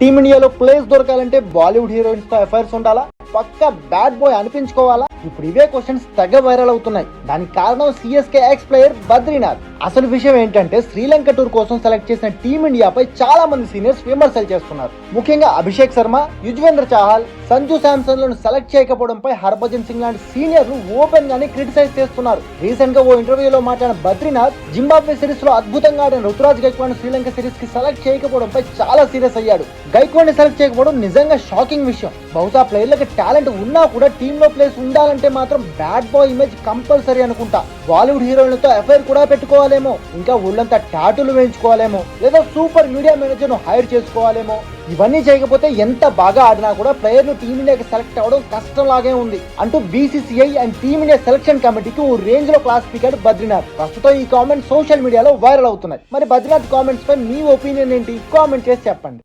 టీమిండియాలో place దొరకాలంటే Bollywood heroines తో affairs ఉండాలా, పక్క బ్యాడ్ బాయ్ అనిపించుకోవాలా? ఇప్పుడు ఇవే క్వశ్చన్స్ తెగ వైరల్ అవుతున్నాయి. దానికి కారణం సిఎస్కే ఎక్స్ ప్లేయర్ బద్రీనాథ్. అసలు విషయం ఏంటంటే శ్రీలంక టూర్ కోసం సెలెక్ట్ చేసిన టీమిండియాపై చాలా మంది సీనియర్స్ విమర్శలు చేస్తున్నారు. ముఖ్యంగా అభిషేక్ శర్మ, యుజ్వేంద్ర చాహల్, సంజు శాంసన్ లను సెలెక్ట్ చేయకపోవడంపై హర్భజన్ సింగ్ లాంటి సీనియర్లు ఓపెన్ గానే క్రిటిసైజ్ చేస్తున్నారు. రీసెంట్ గా ఓ ఇంటర్వ్యూలో మాట్లాడిన బద్రీనాథ్ జింబాబ్వే సిరీస్ లో అద్భుతంగా ఆడిన రుతురాజ్ గైక్వాడ్ శ్రీలంక సిరీస్ కి సెలెక్ట్ చేయకపోవడంపై చాలా సీరియస్ అయ్యాడు. గైక్వాడ్ ని సెలెక్ట్ చేయకపోవడం నిజంగా షాకింగ్ విషయం. బహుశా ప్లేయర్లకు టాలెంట్ ఉన్నా కూడా టీమ్ లో ప్లేస్ ఉండాలంటే మాత్రం బ్యాడ్ బాయ్ ఇమేజ్ కంపల్సరీ అనుకుంటా. బాలీవుడ్ హీరోయిన్లతో అఫైర్ కూడా పెట్టుకోవాలేమో, ఇంకా ఊళ్ళంతా టాటూలు వేయించుకోవాలేమో, లేదా సూపర్ మీడియా మేనేజర్ ను హైర్ చేసుకోవాలేమో. ఇవన్నీ చేయకపోతే ఎంత బాగా ఆడినా కూడా ప్లేయర్లు టీమిండియాకి సెలెక్ట్ అవ్వడం కష్టం లాగే ఉంది అంటూ బీసీసీఐ అండ్ టీమిండియా సెలక్షన్ కమిటీకి ఓ రేంజ్ లో క్లాస్ పీకాడు బద్రీనాథ్. ప్రస్తుతం ఈ కామెంట్స్ సోషల్ మీడియాలో వైరల్ అవుతున్నాయి. మరి బద్రీనాథ్ కామెంట్స్ పై మీ ఒపీనియన్ ఏంటి? కామెంట్ చేసి చెప్పండి.